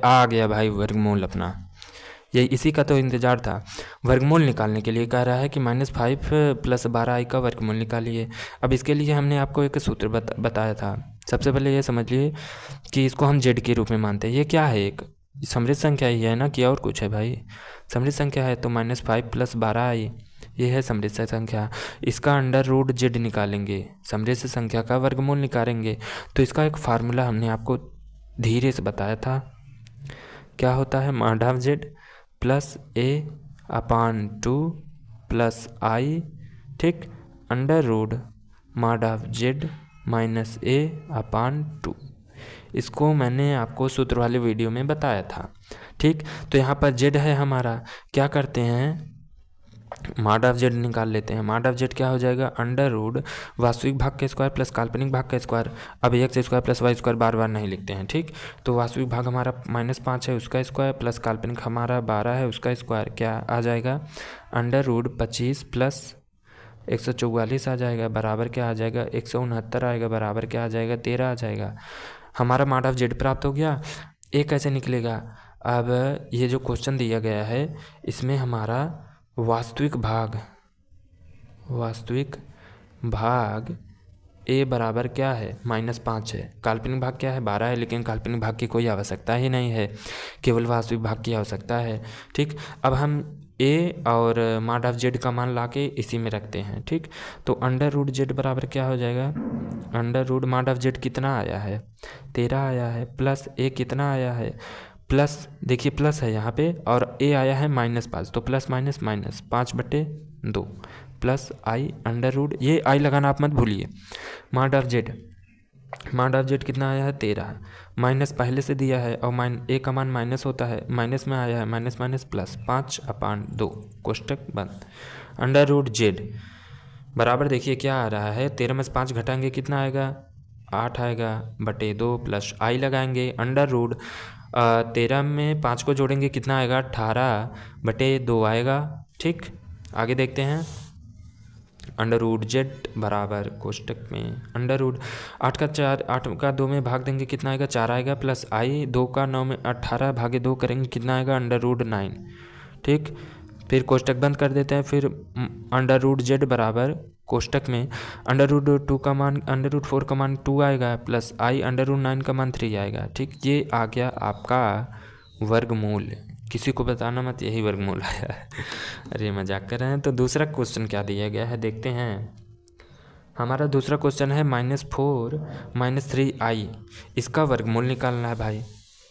आ गया भाई वर्गमूल अपना, ये इसी का तो इंतज़ार था। वर्गमूल निकालने के लिए कह रहा है कि -5 + 12i का वर्गमूल निकालिए। अब इसके लिए हमने आपको एक सूत्र बताया था। सबसे पहले ये समझ लिए कि इसको हम जेड के रूप में मानते हैं। ये क्या है, एक समृद्ध संख्या ही है ना कि और कुछ है भाई? समृद्ध संख्या है तो -5 + 12i ये है समृद्ध संख्या। इसका अंडर रूट जेड निकालेंगे, समृद्ध संख्या का वर्गमूल निकालेंगे। तो इसका एक फार्मूला हमने आपको धीरे से बताया था, क्या होता है, mod(z) + a/2 + i, ठीक, अंडर रूट mod(z - a/2। इसको मैंने आपको सूत्र वाले वीडियो में बताया था, ठीक। तो यहाँ पर z है हमारा, क्या करते हैं, mod(z) निकाल लेते हैं। mod(z) क्या हो जाएगा, अंडर रूट वास्तविक भाग का स्क्वायर प्लस काल्पनिक भाग का स्क्वायर। अब x² + y² बार बार नहीं लिखते हैं, ठीक। तो वास्तविक भाग हमारा -5 है उसका स्क्वायर प्लस काल्पनिक हमारा 12 है उसका स्क्वायर, क्या आ जाएगा, अंडर रूट 25 + 144 आ जाएगा, बराबर क्या आ जाएगा, 169 आएगा, बराबर क्या आ जाएगा, 13 आ जाएगा। हमारा mod(z) प्राप्त हो गया। ये कैसे निकलेगा, अब ये जो क्वेश्चन दिया गया है इसमें हमारा वास्तविक भाग a बराबर क्या है, -5 है, काल्पनिक भाग क्या है, 12 है, लेकिन काल्पनिक भाग की कोई आवश्यकता ही नहीं है, केवल वास्तविक भाग की आवश्यकता है, ठीक। अब हम a और mod(z) का मान लाके इसी में रखते हैं, ठीक। तो अंडर रूट z बराबर क्या हो जाएगा, अंडर रूट mod(z) कितना आया है, 13 आया है, प्लस a कितना आया है, प्लस, देखिए प्लस है यहाँ पे, और a आया है -5, तो plus minus minus 5/2 plus i under root, ये i लगाना आप मत भूलिए, mod(z) कितना आया है, 13, माइनस पहले से दिया है और a का मान माइनस होता है, माइनस में आया है, माइनस माइनस प्लस 5/2 कोष्टक बंद। अंडर रूट z बराबर, देखिए क्या आ रहा है, 13 में से 5 घटाएंगे कितना आएगा, 8 आएगा, /2 प्लस i लगाएंगे, अंडर रूट 13 में 5 को जोड़ेंगे कितना आएगा, 18/2 आएगा, ठीक। आगे देखते हैं, अंडर रूट z बराबर कोष्टक में अंडर रूट 8 का 2 में भाग देंगे कितना आएगा, 4 आएगा, प्लस i 2 का 9 में 18/2 करेंगे कितना आएगा, अंडर रूट 9, ठीक। फिर कोष्टक बंद कर देते हैं। फिर अंडर रूट z बराबर कोष्टक में अंडर रूट 4 का मान 2 आएगा, प्लस i अंडर रूट 9 का मान 3 आएगा, ठीक। ये आ गया आपका वर्गमूल, किसी को बताना मत, यही वर्गमूल आया है। अरे मजाक कर रहे हैं। तो दूसरा क्वेश्चन क्या दिया गया है देखते हैं। हमारा दूसरा क्वेश्चन है -4 - 3i, इसका वर्गमूल निकालना है भाई।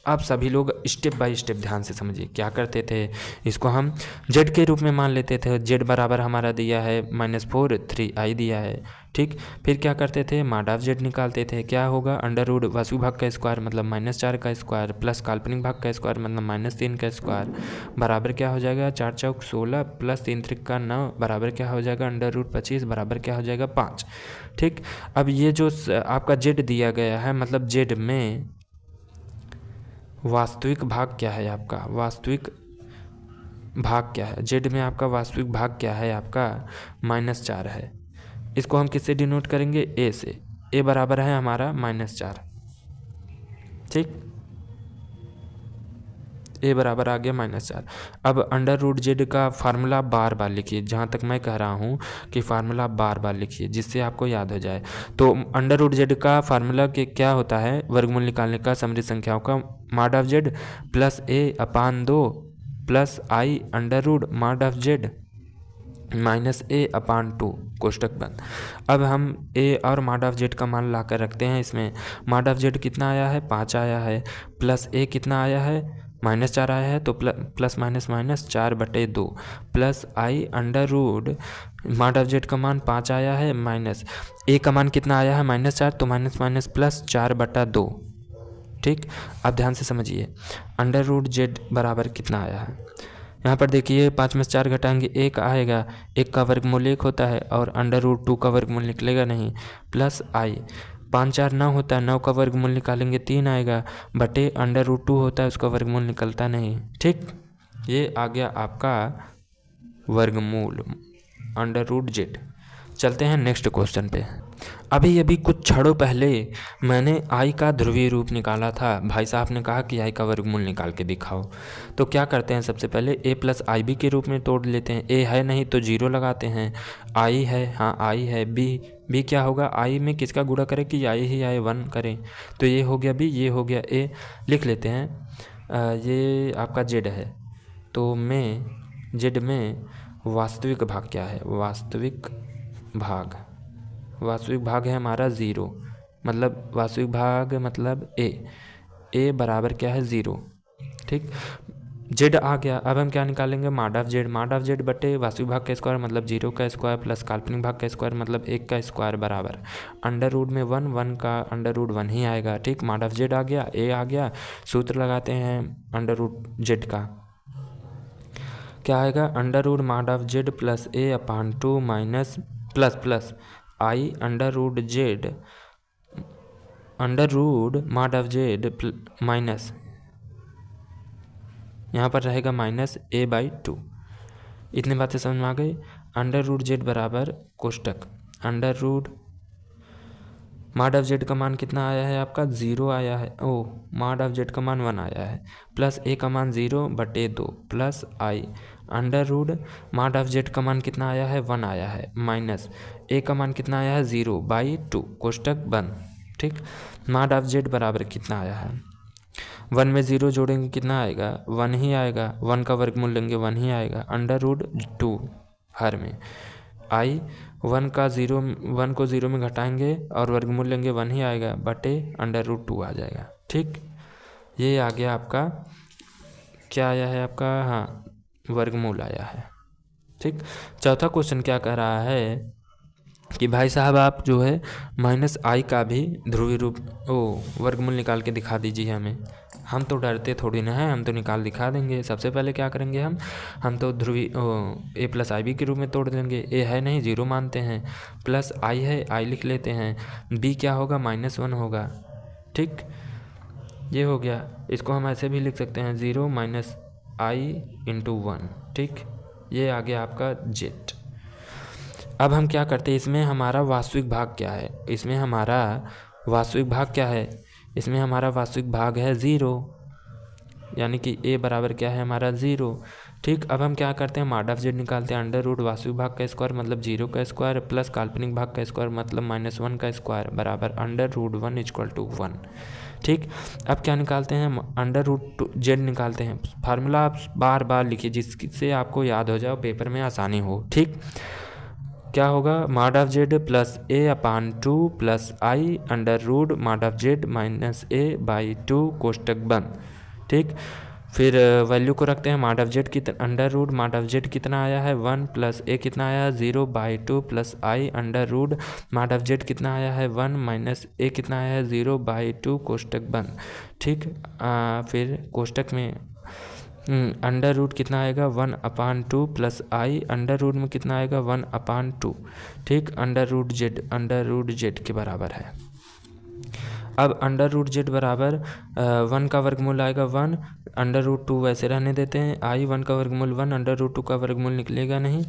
आप सभी लोग स्टेप बाय स्टेप ध्यान से समझिए, क्या करते थे, इसको हम z के रूप में मान लेते थे, z बराबर हमारा दिया है -4 3i दिया है, ठीक। फिर क्या करते थे, mod(z) निकालते थे, क्या होगा, अंडर रूट वास्तविक भाग का स्क्वायर मतलब -4 का स्क्वायर प्लस काल्पनिक भाग का स्क्वायर मतलब -3 का स्क्वायर, बराबर क्या हो जाएगा, 4 चौक 16 प्लस 3 त्रिक 9 बराबर क्या हो जाएगा, अंडर रूट 25 बराबर क्या हो जाएगा, 5, ठीक। अब ये जो आपका z दिया गया है, मतलब z में वास्तविक भाग क्या है आपका, वास्तविक भाग क्या है, z में आपका वास्तविक भाग क्या है आपका, -4 है। इसको हम किससे डिनोट करेंगे, a से, a बराबर है हमारा -4, ठीक। a बराबर आ गया -4। अब अंडर रूट z का फार्मूला बार बार लिखिए, जहाँ तक मैं कह रहा हूँ कि फार्मूला बार बार लिखिए जिससे आपको याद हो जाए। तो अंडर रूट z का फार्मूला के क्या होता है, वर्गमूल निकालने का समृद्ध संख्याओं का, mod(z) + a/2 plus i under root mod(z) -a/2 कोष्टक बंद। अब हम a और mod(z) का मान ला कर रखते हैं इसमें। mod(z) कितना आया है, 5 आया है, प्लस a कितना आया है, -4 आया है, तो plus minus minus 4/2 plus i under root mod(z) का मान 5 आया है, माइनस a का मान कितना आया है, -4, तो माइनस माइनस प्लस 4/2, ठीक। अब ध्यान से समझिए, अंडर रूट z बराबर कितना आया है, यहाँ पर देखिए 5 में से 4 घटाएंगे 1 आएगा, 1 का वर्गमूल 1 होता है और अंडर रूट 2 का वर्गमूल निकलेगा नहीं, प्लस i 5 4 9 होता है, 9 का वर्गमूल निकालेंगे 3 आएगा, बटे अंडर रूट 2 होता है उसका वर्गमूल निकलता नहीं, ठीक। ये आ गया आपका वर्गमूल अंडर रूट z। चलते हैं नेक्स्ट क्वेश्चन पे। अभी अभी कुछ क्षणों पहले मैंने आई का ध्रुवीय रूप निकाला था। भाई साहब ने कहा कि आई का वर्गमूल निकाल के दिखाओ। तो क्या करते हैं, सबसे पहले ए प्लस आई बी के रूप में तोड़ लेते हैं। ए है नहीं तो जीरो लगाते हैं। आई है, हाँ आई है। बी क्या होगा, आई में किसका गुणा करें कि आई ही आई 1 करें। तो ये हो गया बी, ये हो गया ए। लिख लेते हैं। ये आपका जेड है, तो जेड में वास्तविक भाग क्या है, वास्तविक भाग है हमारा 0, मतलब वास्तविक भाग मतलब ए बराबर क्या है 0। ठीक, जेड आ गया। अब हम क्या निकालेंगे, माड ऑफ जेड बटे वास्तविक भाग का स्क्वायर मतलब 0 का स्क्वायर प्लस काल्पनिक भाग का स्क्वायर मतलब 1 का स्क्वायर बराबर अंडर रूट में 1 का अंडर रूट 1 ही आएगा। ठीक, माड ऑफ जेड आ गया, ए आ गया। सूत्र लगाते हैं अंडर रूट जेड का, क्या आएगा, under root mod of Z plus A upon 2 minus plus I under root mod of Z minus, यहाँ पर रहेगा माइनस a/2। इतनी बातें समझ में आ गई। अंडर रूट जेड बराबर कोष्टक under root mod of Z का मान कितना आया है आपका 0 आया है। माड ऑफ जेड का मान 1 आया है प्लस ए का मान 0/2 plus I under root mod of Z का मान कितना आया है 1 आया है माइनस ए का मान कितना आया है 0/2 कोष्टक बंद। ठीक, माड ऑफ जेड बराबर कितना आया है, 1 में 0 जोड़ेंगे कितना आएगा, 1 ही आएगा। 1 का वर्गमूल लेंगे 1 ही आएगा। अंडर रूट 2 हर में आई 1 को 0 में घटाएंगे और वर्गमूल लेंगे 1 ही आएगा बटे अंडर रूट 2 आ जाएगा। ठीक, ये आ गया आपका, क्या आया है आपका, हाँ वर्गमूल आया है। ठीक, चौथा क्वेश्चन क्या कह रहा है कि भाई साहब आप जो है माइनस आई का भी ध्रुवीय रूप वर्गमूल निकाल के दिखा दीजिए हमें। हम तो डरते थोड़ी ना हैं, हम तो निकाल दिखा देंगे। सबसे पहले क्या करेंगे, हम तो ध्रुवीय ए प्लस आई बी के रूप में तोड़ देंगे। ए है नहीं 0 मानते हैं, प्लस आई है आई लिख लेते हैं, बी क्या होगा -1 होगा। ठीक, ये हो गया। इसको हम ऐसे भी लिख सकते हैं 0 माइनस आई इंटू 1। ठीक, ये आ गया आपका जेड। अब हम क्या करते हैं, इसमें हमारा वास्तविक भाग क्या है, इसमें हमारा वास्तविक भाग है 0, यानी कि a बराबर क्या है हमारा 0। ठीक, अब हम क्या करते हैं, माड ऑफ जेड निकालते हैं। अंडर रूट वास्तविक भाग का स्क्वायर मतलब 0 का स्क्वायर प्लस काल्पनिक भाग का स्क्वायर मतलब -1 का स्क्वायर बराबर अंडर रूट 1 = 1। ठीक, अब क्या निकालते हैं, अंडर रूट जेड निकालते हैं। फार्मूला आप बार बार लिखिए जिससे आपको याद हो जाए, पेपर में आसानी हो। ठीक, क्या होगा, mod of Z plus a/2 plus I under root mod of Z minus a/2 कोष्टक बंद। ठीक, फिर वैल्यू को रखते हैं। माड ऑफ जेड की under root mod of Z कितना आया है 1 प्लस ए कितना आया है 0/2 plus I under root mod of Z कितना आया है 1 माइनस ए कितना आया है 0/2 कोष्टक बंद। ठीक, फिर कोष्टक में अंडर रूट कितना आएगा 1/2 प्लस आई अंडर रूट में कितना आएगा 1/2। ठीक, अंडर रूट जेड के बराबर है। अब अंडर रूट जेड बराबर 1 का वर्गमूल आएगा 1, अंडर रूट 2 वैसे रहने देते हैं। आई 1 का वर्गमूल 1, अंडर रूट 2 का वर्गमूल निकलेगा नहीं,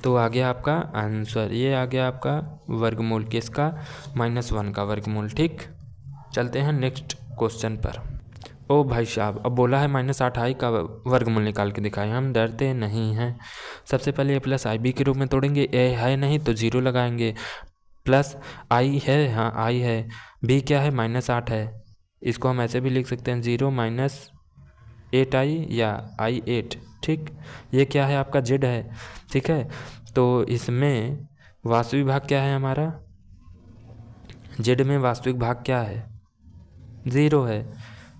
तो आ गया आपका आंसर। ये आ गया आपका वर्गमूल किसका, -1 का वर्गमूल। ठीक, चलते हैं नेक्स्ट क्वेश्चन पर। ओ भाई साहब, अब बोला है -8 आई का वर्गमूल निकाल के दिखाएं। हम डरते नहीं हैं। सबसे पहले ए प्लस आई बी के रूप में तोड़ेंगे। ए है नहीं तो 0 लगाएंगे, प्लस आई है, हाँ आई है। बी क्या है, -8 है। इसको हम ऐसे भी लिख सकते हैं 0 माइनस 8 आई या आई 8। ठीक, ये क्या है आपका जेड है। ठीक है, तो इसमें वास्तविक भाग क्या है हमारा, जेड में वास्तविक भाग क्या है 0 है,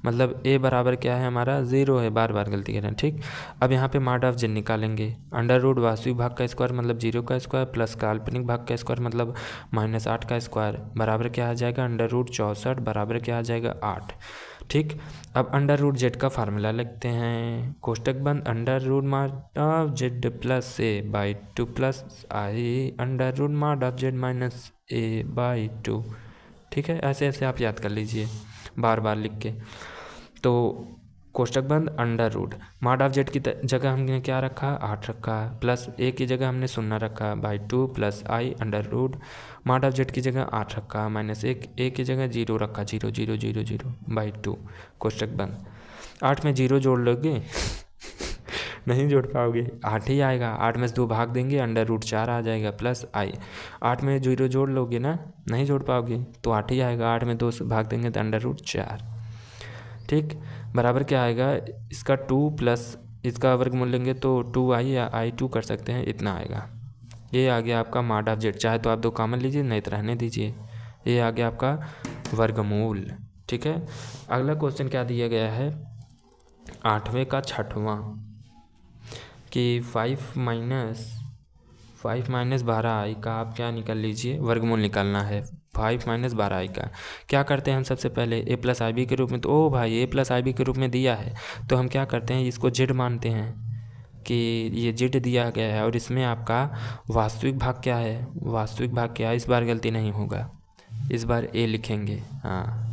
मतलब a बराबर क्या है हमारा 0 है। बार बार गलती कर रहे हैं। ठीक, अब यहाँ पे माड ऑफ जेड निकालेंगे। अंडर रूट वास्तविक भाग का स्क्वायर मतलब 0 का स्क्वायर प्लस काल्पनिक भाग का स्क्वायर मतलब -8 का स्क्वायर बराबर क्या आ जाएगा, अंडर रूट 64 बराबर क्या आ जाएगा 8। ठीक, अब अंडर रूट जेड का फार्मूला लिखते हैं, कोष्टक बंद। Under root mod of Z plus a/2 plus I under root mod of Z minus a/2। ठीक है, ऐसे ऐसे आप याद कर लीजिए बार बार लिख के। तो कोष्टक बंद under root mod of Z की जगह हमने क्या रखा 8 रखा प्लस ए की जगह हमने 0 रखा by 2 plus I under root mod of Z की जगह 8 रखा माइनस ए की जगह 0 रखा 0 0 0 0 बाई 2 कोष्टक बंद। 8 में 0 जोड़ लोगे नहीं जोड़ पाओगे, 8 ही आएगा। 8 में से 2 भाग देंगे अंडर रूट 4 आ जाएगा प्लस आई। 8 में 0 जोड़ लोगे ना, नहीं जोड़ पाओगे तो 8 ही आएगा। 8 में 2 से भाग देंगे तो अंडर रूट 4। ठीक, बराबर क्या आएगा इसका 2 प्लस इसका वर्गमूल लेंगे तो 2i या i2 कर सकते हैं, इतना आएगा। ये आ गया आपका मॉड ऑफ जेड। चाहे तो आप 2 कॉमन लीजिए, नहीं तो रहने दीजिए। ये आ गया आपका वर्गमूल। ठीक है, अगला क्वेश्चन क्या दिया गया है 8वें का 6वां कि 5 माइनस 12i का आप क्या निकाल लीजिए, वर्गमूल निकालना है। 5 माइनस 12i का क्या करते हैं हम सबसे पहले a प्लस आई बी के रूप में, तो ओ भाई a प्लस आई बी के रूप में दिया है तो हम क्या करते हैं इसको जेड मानते हैं कि ये जेड दिया गया है और इसमें आपका वास्तविक भाग क्या है, वास्तविक भाग क्या है, इस बार गलती नहीं होगा, इस बार a लिखेंगे। हाँ,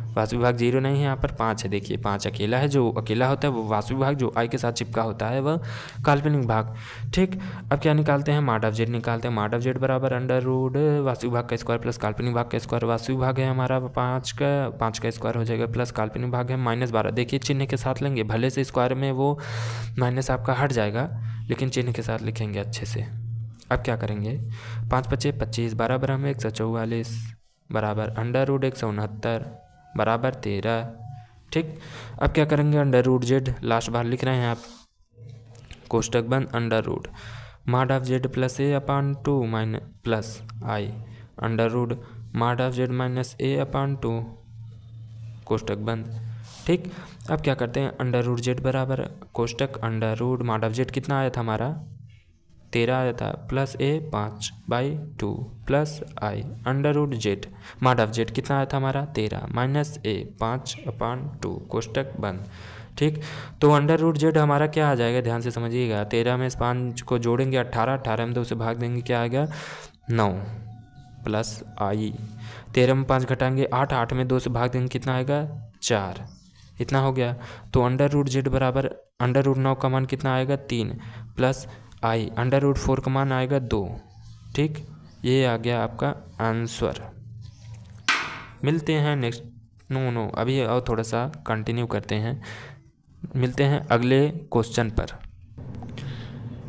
वास्तविक भाग 0 नहीं है, यहाँ पर 5 है। देखिए 5 अकेला है, जो अकेला होता है वो वास्तविक भाग, जो i के साथ चिपका होता है वह काल्पनिक भाग। ठीक, अब क्या निकालते हैं मॉड ऑफ जेड निकालते हैं। मॉड ऑफ जेड बराबर अंडर रूट वास्तविक भाग का स्क्वायर प्लस काल्पनिक भाग का स्क्वायर। वास्तविक भाग है हमारा 5 का स्क्वायर हो जाएगा प्लस काल्पनिक भाग है -12। देखिए चिन्ह के साथ लेंगे, भले से स्क्वायर में वो माइनस आपका हट जाएगा लेकिन चिन्ह के साथ लिखेंगे अच्छे से। अब क्या करेंगे 5 × 5 = 25 12 बराबर 144 बराबर अंडर रूट 169 बराबर 13। ठीक, अब क्या करेंगे अंडर रूट जेड लास्ट बार लिख रहे हैं आप, कोष्टक बंद under root mod of Z plus a upon 2 minus plus I under root mod of Z minus a upon 2 कोष्टक बंद। ठीक, अब क्या करते हैं अंडर रूट जेड बराबर कोष्टक under root mod of Z कितना आया था हमारा 13 आया था plus a 5/2 plus I under root Z mod of Z कितना आया था हमारा 13 माइनस a 5/2 कोष्टक बंद। ठीक, तो अंडर रूट जेड हमारा क्या आ जाएगा, ध्यान से समझिएगा। 13 में 5 को जोड़ेंगे 18 में 2 से भाग देंगे क्या आएगा 9 प्लस आई। 13 में 5 घटाएंगे 8 में 2 से भाग देंगे कितना आएगा 4, इतना हो गया। तो अंडर रूट जेड बराबर अंडर रूट 9 का मान कितना आएगा 3 प्लस आई अंडर रूट 4 का मान आएगा 2। ठीक, ये आ गया आपका आंसर। मिलते हैं नेक्स्ट नो अभी और थोड़ा सा कंटिन्यू करते हैं, मिलते हैं अगले क्वेश्चन पर।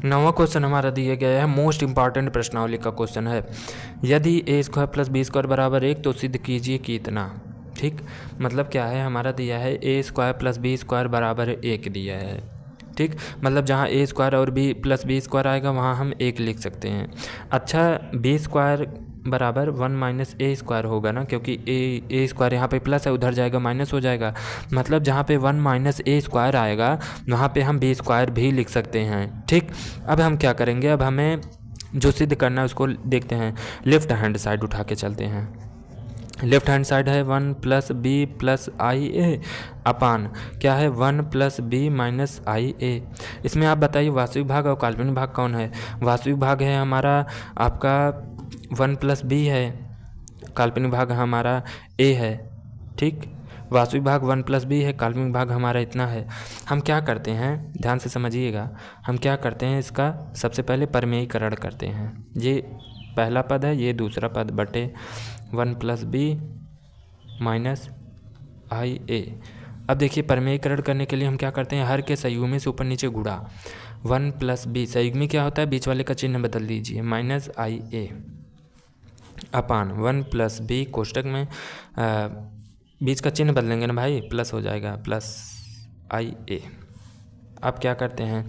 9वां क्वेश्चन हमारा दिया गया है मोस्ट इंपॉर्टेंट प्रश्नावली का क्वेश्चन है। यदि a² + b² बराबर 1 तो सिद्ध कीजिए कि इतना। ठीक, मतलब क्या है हमारा दिया है a² + b² बराबर 1 दिया है। ठीक, मतलब जहाँ a² और b + b² आएगा वहाँ हम 1 लिख सकते हैं। अच्छा b² बराबर 1 - a² होगा ना, क्योंकि a² यहाँ पे प्लस है उधर जाएगा माइनस हो जाएगा, मतलब जहाँ पे 1 - a² आएगा वहाँ पे हम b² भी लिख सकते हैं। ठीक, अब हम क्या करेंगे, अब हमें जो सिद्ध करना है उसको देखते हैं। लेफ्ट हैंड साइड उठा के चलते हैं। लेफ्ट हैंड साइड है 1 + b + ia अपान क्या है 1 + b - ia। इसमें आप बताइए वास्तविक भाग और काल्पनिक भाग कौन है। वास्तविक भाग है हमारा आपका 1 + b है, काल्पनिक भाग हमारा a है। ठीक, वास्तविक भाग 1 + b है, काल्पनिक भाग हमारा इतना है। हम क्या करते हैं ध्यान से समझिएगा, हम क्या करते हैं इसका सबसे पहले परमेयीकरण करते हैं। ये पहला पद है, ये दूसरा पद बटे 1 + b - ia। अब देखिए परमेयीकरण करने के लिए हम क्या करते हैं, हर के संयुग्मी से ऊपर नीचे गुणा 1 + b, संयुग्मी क्या होता है बीच वाले का चिन्ह बदल दीजिए -ia अपान 1 + b कोष्टक में बीच का चिन्ह बदलेंगे ना भाई, प्लस हो जाएगा प्लस ia। अब क्या करते हैं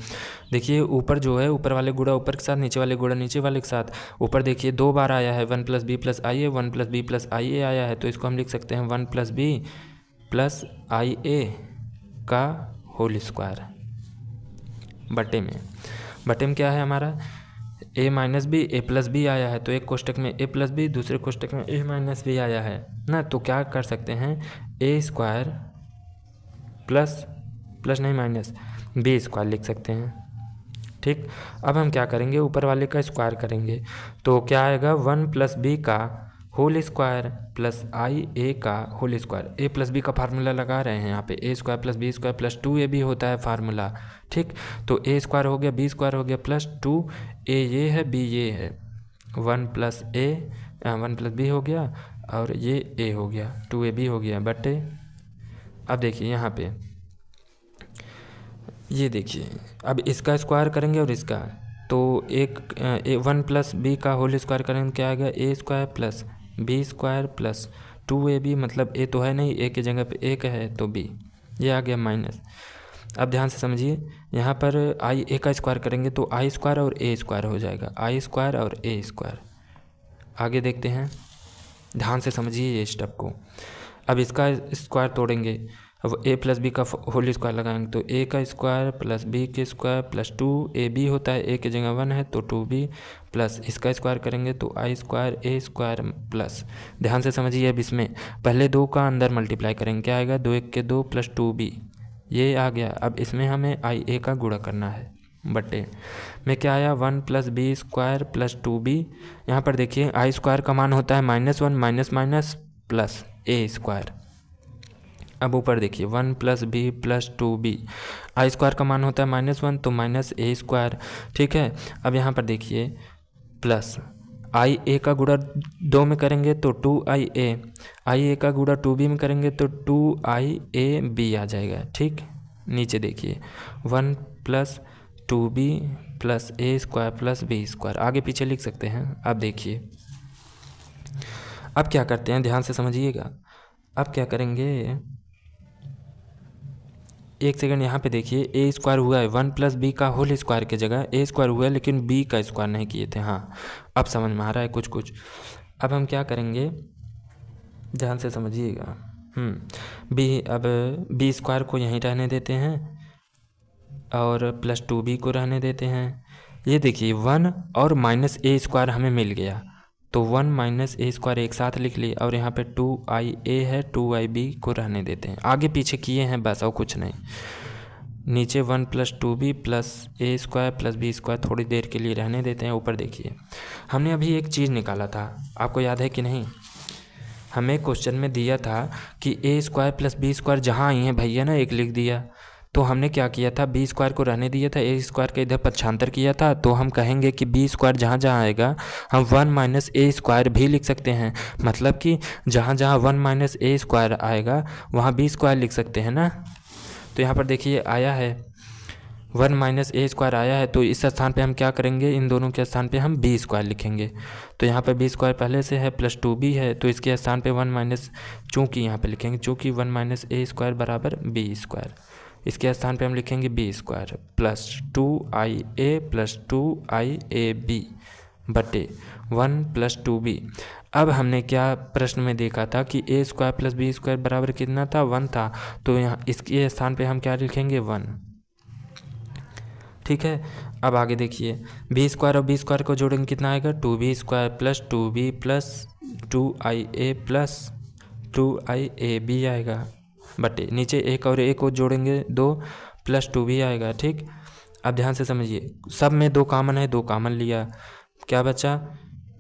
देखिए ऊपर जो है ऊपर वाले गुणा ऊपर के साथ, नीचे वाले गुणा नीचे वाले के साथ। ऊपर देखिए 2 बार आया है 1 + b + ia, 1 + b + ia आया है, तो इसको हम लिख सकते हैं 1 + b + ia का होल स्क्वायर बटे में क्या है हमारा a - b a + b आया है, तो एक कोष्टक में a + b दूसरे कोष्टक में a - b आया है ना, तो क्या कर सकते हैं a² प्लस नहीं माइनस b² लिख सकते हैं। ठीक, अब हम क्या करेंगे ऊपर वाले का स्क्वायर करेंगे तो क्या आएगा 1 + b का whole square plus I A का whole square. A plus B का फार्मूला लगा रहे हैं यहाँ पे, A square plus B square plus 2ab होता है फार्मूला, ठीक। तो ए स्क्वायर हो गया, बी स्क्वायर हो गया प्लस 2a ये है, बी ये है, 1 प्लस बी हो गया और ये a हो गया, 2ab हो गया बटे। अब देखिए यहाँ पे ये देखिए, अब इसका स्क्वायर करेंगे और इसका, तो 1 प्लस बी का होल स्क्वायर करेंगे क्या आ गया, A square plus B square plus 2ab, मतलब ए तो है नहीं, ए की जगह पे एक है तो बी, ये आ गया माइनस। अब ध्यान से समझिए, यहाँ पर आई ए का स्क्वायर करेंगे तो आई स्क्वायर और ए स्क्वायर हो जाएगा, आई स्क्वायर और ए स्क्वायर। आगे देखते हैं, ध्यान से समझिए ये स्टेप को। अब इसका स्क्वायर तोड़ेंगे, अब ए प्लस बी का होल स्क्वायर लगाएंगे तो ए का स्क्वायर प्लस बी के स्क्वायर प्लस 2ab होता है, ए की जगह 1 है तो 2b प्लस इसका स्क्वायर करेंगे तो आई स्क्वायर ए स्क्वायर प्लस। ध्यान से समझिए, अब इसमें पहले 2 का अंदर मल्टीप्लाई करेंगे, क्या आएगा 2 1 के 2 प्लस 2b, ये आ गया। अब इसमें हमें आई ए का गुणा करना है, बटे में क्या आया 1 plus B square plus 2b। यहाँ पर देखिए आई स्क्वायर का मान होता है -1 माइनस माइनस प्लस ए स्क्वायर। अब ऊपर देखिए 1 प्लस बी प्लस 2b, आई स्क्वायर का मान होता है -1 तो माइनस ए स्क्वायर, ठीक है। अब यहाँ पर देखिए प्लस आई ए का गुणा 2 में करेंगे तो 2ia, आई ए का गुणा 2b में करेंगे तो 2iab आ जाएगा, ठीक। नीचे देखिए 1 प्लस 2b प्लस ए स्क्वायर प्लस बी स्क्वायर, आगे पीछे लिख सकते हैं। अब देखिए अब क्या करते हैं, ध्यान से समझिएगा। अब क्या करेंगे, एक सेकंड यहाँ पे देखिए, ए स्क्वायर हुआ है 1 प्लस बी का होल स्क्वायर की जगह ए स्क्वायर हुआ है, लेकिन बी का स्क्वायर नहीं किए थे। हाँ अब समझ में आ रहा है कुछ कुछ। अब हम क्या करेंगे, ध्यान से समझिएगा। अब बी स्क्वायर को यहीं रहने देते हैं और प्लस 2b को रहने देते हैं। ये देखिए 1 और माइनस ए स्क्वायर हमें मिल गया, तो 1 माइनस ए स्क्वायर एक साथ लिख लिए और यहाँ पे 2ia है, 2ib को रहने देते हैं। आगे पीछे किए हैं बस और कुछ नहीं। नीचे 1 प्लस 2b प्लस ए स्क्वायर प्लस बी स्क्वायर थोड़ी देर के लिए रहने देते हैं। ऊपर देखिए हमने अभी एक चीज़ निकाला था, आपको याद है कि नहीं, हमें क्वेश्चन में दिया था कि ए स्क्वायर प्लस बी स्क्वायर जहाँ आई हैं भैया ना, एक लिख दिया, तो हमने क्या किया था, बी स्क्वायर को रहने दिया था, ए स्क्वायर का इधर पक्षांतर किया था। तो हम कहेंगे कि बी स्क्वायर जहाँ जहाँ आएगा हम 1 माइनस ए स्क्वायर भी लिख सकते हैं, मतलब कि जहाँ जहाँ 1 माइनस ए स्क्वायर आएगा वहाँ बी स्क्वायर लिख सकते हैं ना। तो यहाँ पर देखिए आया है 1 माइनस ए स्क्वायर आया है, तो इस स्थान पे हम क्या करेंगे, इन दोनों के स्थान पे हम बी स्क्वायर लिखेंगे। तो यहाँ पे बी स्क्वायर पहले से है प्लस 2b है, तो इसके स्थान पे 1 माइनस, चूँकि यहाँ पे लिखेंगे चूँकि 1 माइनस ए स्क्वायर बराबर बी स्क्वायर, इसके स्थान पे हम लिखेंगे B square plus 2ia plus 2iab बटे 1 प्लस 2b। अब हमने क्या प्रश्न में देखा था कि ए स्क्वायर प्लस बी स्क्वायर बराबर कितना था, 1 था, तो यहाँ इसके स्थान पे हम क्या लिखेंगे 1, ठीक है। अब आगे देखिए बी स्क्वायर और बी स्क्वायर को जोड़ेंगे कितना आएगा, 2b square plus 2b plus 2ia plus 2iab आएगा बटे नीचे एक और एक को जोड़ेंगे 2 प्लस 2b आएगा, ठीक। अब ध्यान से समझिए, सब में 2 कॉमन है, 2 कॉमन लिया, क्या बचा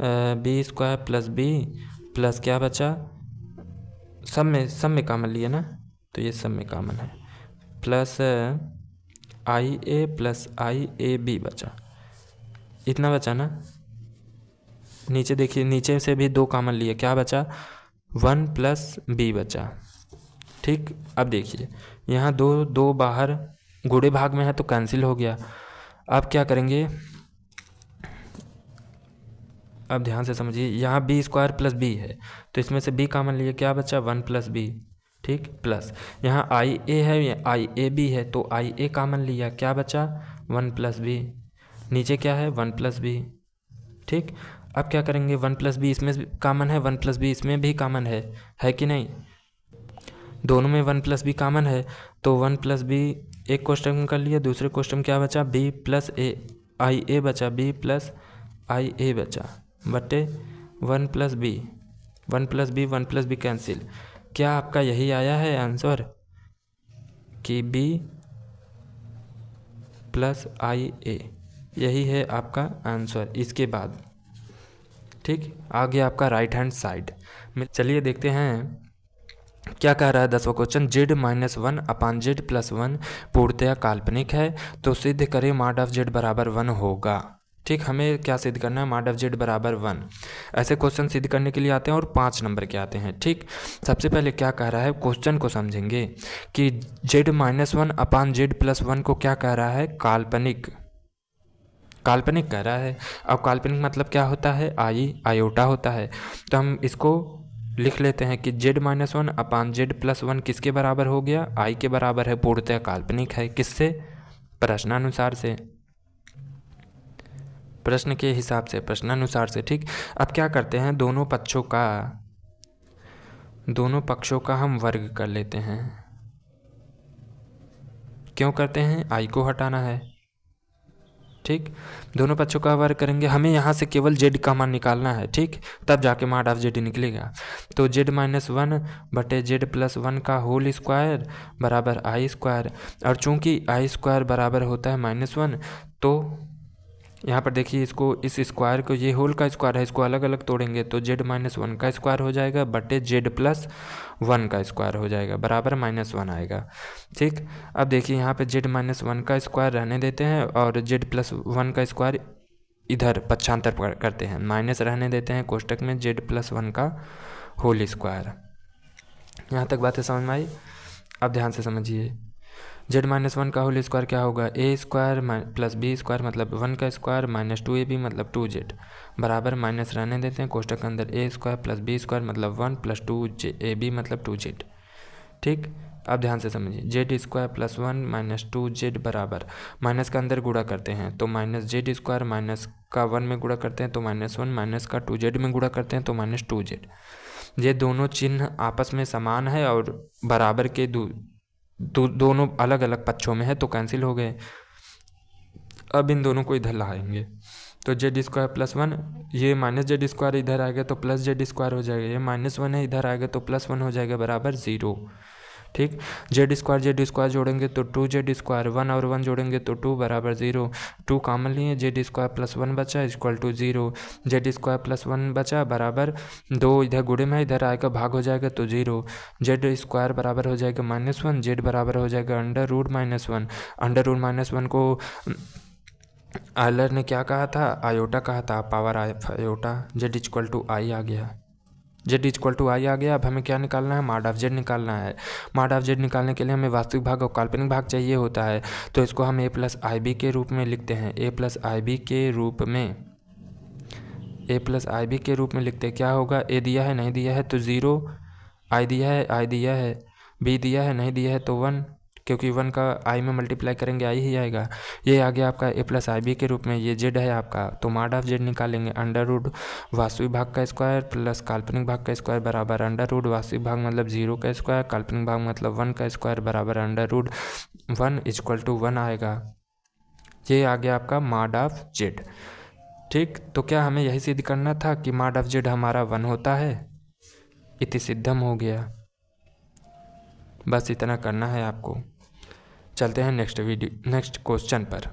B square plus B plus क्या बचा, सब में कॉमन लिया ना, तो ये सब में कॉमन है, प्लस ia प्लस iab बचा, इतना बचा ना। नीचे देखिए, नीचे से भी 2 कॉमन लिए, क्या बचा 1 प्लस बी बचा, ठीक। अब देखिए यहाँ 2 बाहर गुणे भाग में है तो कैंसिल हो गया। अब क्या करेंगे, अब ध्यान से समझिए, यहाँ बी स्क्वायर प्लस बी है तो इसमें से बी कॉमन लिए, क्या बचा 1 प्लस बी, ठीक, प्लस यहाँ आई ए है, आई ए बी है तो आई ए कॉमन लिया, क्या बचा 1 प्लस बी, नीचे क्या है 1 प्लस बी, ठीक। अब क्या करेंगे, 1 प्लस बी इसमें कॉमन है, 1 प्लस बी इसमें भी कॉमन है कि नहीं, दोनों में 1 प्लस बी कॉमन है, तो 1 प्लस बी एक क्वेश्चन कर लिया, दूसरे क्वेश्चन क्या बचा बी प्लस ए, आई ए बचा, बी प्लस आई ए बचा बटे 1 plus B, 1 plus B 1 plus B cancel. क्या आपका यही आया है आंसर कि बी प्लस आई ए, यही है आपका आंसर इसके बाद, ठीक, आ गया आपका राइट हैंड साइड में। चलिए देखते हैं क्या कह रहा है 10वां question. Z minus 1 upon Z plus 1 पूर्णतया काल्पनिक है, तो सिद्ध करें मॉड ऑफ जेड बराबर 1 होगा। ठीक, हमें क्या सिद्ध करना है, मॉड ऑफ जेड बराबर 1। ऐसे क्वेश्चन सिद्ध करने के लिए आते हैं और 5 नंबर के आते हैं। ठीक, सबसे पहले क्या कह रहा है, क्वेश्चन को समझेंगे कि Z minus 1 upon Z plus 1 को क्या कह रहा है, काल्पनिक कह रहा है। अब काल्पनिक मतलब क्या होता है, आयोटा होता है। तो हम इसको लिख लेते हैं कि Z minus 1 upon Z plus 1 किसके बराबर हो गया, आई के बराबर है, पूर्णतः काल्पनिक है। किससे, प्रश्नानुसार से, प्रश्न के हिसाब से, प्रश्नानुसार से। ठीक, अब क्या करते हैं, दोनों पक्षों का हम वर्ग कर लेते हैं। क्यों करते हैं, आई को हटाना है। ठीक, दोनों पक्षों का वर्ग करेंगे, हमें यहाँ से केवल जेड का मान निकालना है। ठीक, तब जाके मॉड ऑफ जेड निकलेगा। तो जेड माइनस 1 बटे जेड प्लस 1 का होल स्क्वायर बराबर आई स्क्वायर, और चूंकि आई स्क्वायर बराबर होता है -1, तो यहाँ पर देखिए इसको, इस स्क्वायर को, ये होल का स्क्वायर है, इसको अलग अलग तोड़ेंगे तो जेड माइनस 1 का स्क्वायर हो जाएगा बटे जेड प्लस 1 का स्क्वायर हो जाएगा, बराबर -1 आएगा। ठीक, अब देखिए यहाँ पे जेड माइनस 1 का स्क्वायर रहने देते हैं और जेड प्लस 1 का स्क्वायर इधर पक्षांतर करते हैं, माइनस रहने देते हैं कोष्टक में जेड प्लस 1 का होल स्क्वायर। यहाँ तक बातें समझ में आई। अब ध्यान से समझिए, जेड माइनस 1 का होल स्क्वायर क्या होगा, ए स्क्वायर प्लस बी स्क्वायर मतलब 1 का स्क्वायर माइनस 2ab मतलब 2z, बराबर माइनस रहने देते हैं कोष्टक के अंदर ए स्क्वायर प्लस बी स्क्वायर मतलब 1 प्लस 2ab मतलब 2z। ठीक, अब ध्यान से समझिए, Z square plus 1 minus 2z बराबर, माइनस का अंदर गुणा करते हैं तो माइनस जेड स्क्वायर, माइनस का 1 में गुणा करते हैं तो -1, माइनस का 2z में गुणा करते हैं तो -2z। ये दोनों चिन्ह आपस में समान है और बराबर के दोनों अलग अलग पक्षों में है तो कैंसिल हो गए। अब इन दोनों को इधर लाएंगे तो जेड स्क्वायर प्लस 1, ये माइनस जेड स्क्वायर इधर आएगा तो प्लस जेड स्क्वायर हो जाएगा, ये -1 है इधर आएगा तो +1 हो जाएगा, बराबर 0। ठीक, जेड स्क्वायर जोड़ेंगे तो 2z स्क्वायर, 1 और 1 जोड़ेंगे तो 2 बराबर 0, 2 कॉमन लिए, जेड स्क्वायर प्लस 1 बचा equal to 0, Z square plus 1 बचा बराबर 2, इधर गुणे में इधर आएगा भाग हो जाएगा तो 0, जेड स्क्वायर बराबर हो जाएगा -1, जेड बराबर हो जाएगा √-1, √-1 को आयलर ने क्या कहा था, आयोटा कहा था, power iota, Z equal to I आ गया, जेड इक्वल टू आई आ गया। अब हमें क्या निकालना है, मॉड ऑफ जेड निकालना है। मॉड ऑफ जेड निकालने के लिए हमें वास्तविक भाग और काल्पनिक भाग चाहिए होता है, तो इसको हम a प्लस आई बी के रूप में लिखते हैं, a प्लस आई बी के रूप में लिखते हैं। क्या होगा, a दिया है नहीं दिया है तो 0, i दिया है b दिया है नहीं दिया है तो 1, क्योंकि 1 का i में मल्टीप्लाई करेंगे i ही आएगा। ये आ गया आपका a प्लस आई बी के रूप में, ये z है आपका, तो मॉड ऑफ z निकालेंगे, √ वास्तविक भाग का स्क्वायर प्लस काल्पनिक भाग का स्क्वायर बराबर √ वास्तविक भाग मतलब 0 का स्क्वायर, काल्पनिक भाग मतलब 1 का स्क्वायर बराबर √1 इक्वल टू 1 आएगा। ये आ गया आपका मॉड ऑफ z। ठीक, तो क्या हमें यही सिद्ध करना था कि मॉड ऑफ z हमारा 1 होता है, इति सिद्धम हो गया। बस इतना करना है आपको। चलते हैं नेक्स्ट क्वेश्चन पर।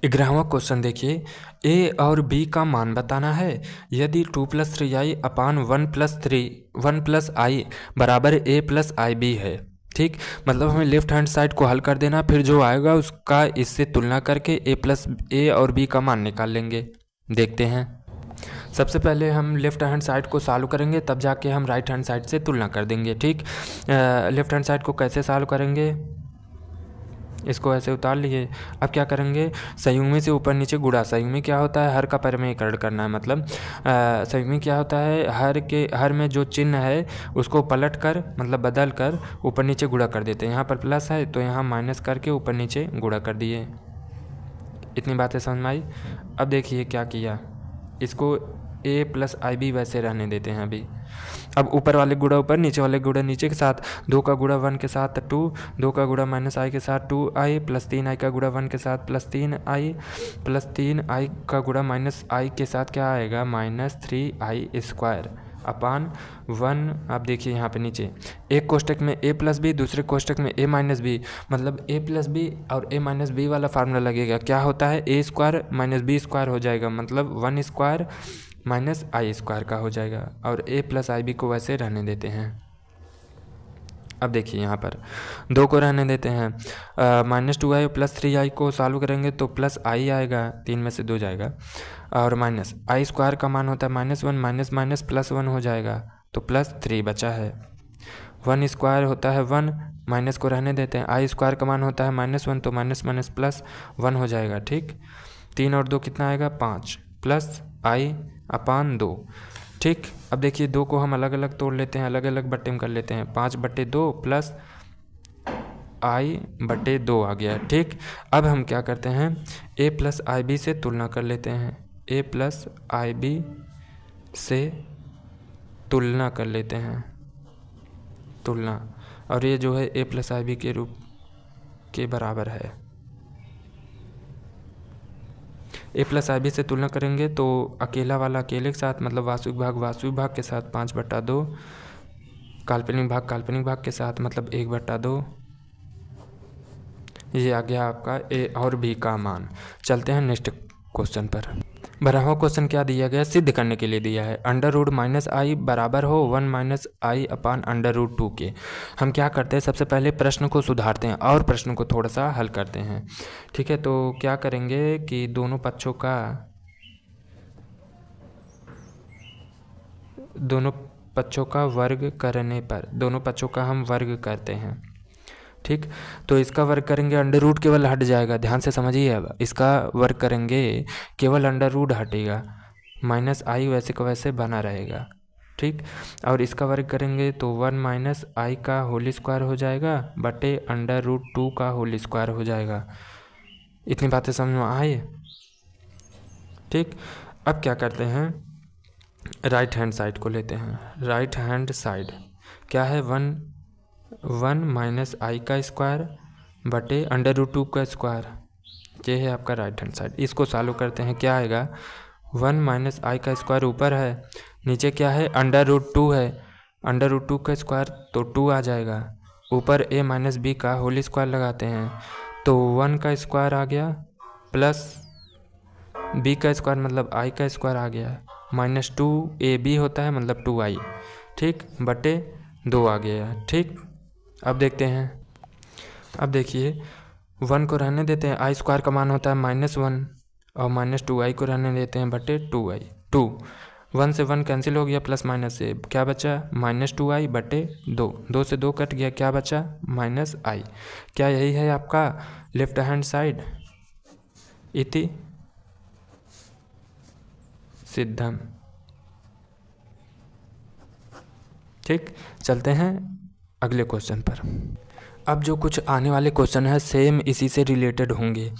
11वां क्वेश्चन देखिए, a और b का मान बताना है। यदि 2 + 3i अपान 1 + i बराबर a + ib है। ठीक, मतलब हमें लेफ्ट हैंड साइड को हल कर देना, फिर जो आएगा उसका इससे तुलना करके a और b का मान निकाल लेंगे। देखते हैं, सबसे पहले हम लेफ्ट हैंड साइड को सॉल्व करेंगे, तब जाके हम राइट हैंड साइड से तुलना कर देंगे। ठीक, लेफ्ट हैंड साइड को कैसे सॉल्व करेंगे, इसको ऐसे उतार लिए। अब क्या करेंगे, संयुग्मी से ऊपर नीचे गुणा। संयुग्मी क्या होता है, हर का परिमेयकरण करना है, मतलब संयुग्मी क्या होता है, हर में जो चिन्ह है उसको पलट कर मतलब बदल कर ऊपर नीचे गुणा कर देते हैं। यहाँ पर प्लस है तो यहाँ माइनस करके ऊपर नीचे गुणा कर दिए। इतनी बातें समझ में आई। अब देखिए क्या किया, इसको a + ib वैसे रहने देते हैं अभी। अब ऊपर वाले गुणा ऊपर, नीचे वाले गुणा नीचे के साथ, 2 का गुणा 1 के साथ 2, 2 का गुणा -i के साथ 2i, प्लस 3i का गुणा 1 के साथ प्लस 3i, प्लस 3i का गुणा -i के साथ क्या आएगा, -3i स्क्वायर। अपान 1। आप देखिए यहाँ पे नीचे एक कोष्टक में a प्लस बी, दूसरे कोष्टक में a माइनस बी, मतलब a प्लस बी और a माइनस बी वाला फार्मूला लगेगा। क्या होता है, a square minus B square हो जाएगा, मतलब 1 स्क्वायर माइनस आई स्क्वायर का हो जाएगा, और a प्लस आई बी को वैसे रहने देते हैं। अब देखिए यहाँ पर 2 को रहने देते हैं, -2i प्लस 3i को सॉल्व करेंगे तो प्लस आई आएगा, 3 में से 2 जाएगा, और माइनस आई स्क्वायर का मान होता है -1, माइनस माइनस प्लस 1 हो जाएगा, तो प्लस 3 बचा है। 1 स्क्वायर होता है 1, माइनस को रहने देते हैं, आई स्क्वायर का मान होता है -1, तो माइनस माइनस प्लस 1 हो जाएगा। ठीक, 3 और 2 कितना आएगा, 5 प्लस आई अपान 2। ठीक, अब देखिए 2 को हम अलग अलग तोड़ लेते हैं, अलग अलग बट्टे में कर लेते हैं, 5/2 प्लस आई बटे 2 आ गया। ठीक, अब हम क्या करते हैं, a प्लस आई बी से तुलना कर लेते हैं, a प्लस आई बी से तुलना कर लेते हैं, तुलना, और ये जो है a प्लस आई बी के रूप के बराबर है। a प्लस आई बी से तुलना करेंगे तो अकेला वाला अकेले के साथ, मतलब वास्तविक भाग के साथ 5/2, काल्पनिक भाग के साथ मतलब 1/2। ये आ गया आपका a और b का मान। चलते हैं नेक्स्ट क्वेश्चन पर। 12वां क्वेश्चन क्या दिया गया, सिद्ध करने के लिए दिया है √-i बराबर हो 1 - i अपान √2 के। हम क्या करते हैं, सबसे पहले प्रश्न को सुधारते हैं और प्रश्न को थोड़ा सा हल करते हैं। ठीक है, तो क्या करेंगे कि दोनों पक्षों का वर्ग करने पर, दोनों पक्षों का हम वर्ग करते हैं। ठीक, तो इसका वर्ग करेंगे, अंडर केवल हट जाएगा, ध्यान से समझिए। अब इसका वर्ग करेंगे, केवल अंडर हटेगा, -i वैसे का वैसे बना रहेगा। ठीक, और इसका वर्ग करेंगे तो 1 - i का होल स्क्वायर हो जाएगा बटे √2 का होल स्क्वायर हो जाएगा। इतनी बातें समझ में आई। ठीक, अब क्या करते हैं, राइट हैंड साइड को लेते हैं। राइट हैंड साइड क्या है, 1 - i का स्क्वायर बटे √2 का स्क्वायर, ये है आपका राइट हैंड साइड। इसको सॉल्व करते हैं, क्या आएगा, 1 - i का स्क्वायर ऊपर है, नीचे क्या है, √2 है, √2 का स्क्वायर तो 2 आ जाएगा, ऊपर a माइनस बी का होल स्क्वायर लगाते हैं तो 1 का स्क्वायर आ गया, प्लस b का स्क्वायर मतलब i का स्क्वायर आ गया, -2ab होता है मतलब 2i। ठीक, बटे 2 आ गया। ठीक, अब देखते हैं, अब देखिए 1 को रहने देते हैं, i स्क्वायर का मान होता है -1 और -2i को रहने देते हैं बटे 2i। 1 से 1 कैंसिल हो गया, प्लस माइनस से क्या बचा, -2i बटे 2, 2 से 2 कट गया, क्या बचा, -i। क्या यही है आपका लेफ्ट हैंड साइड, इति सिद्धम। ठीक, चलते हैं अगले क्वेश्चन पर। अब जो कुछ आने वाले क्वेश्चन है सेम इसी से रिलेटेड होंगे।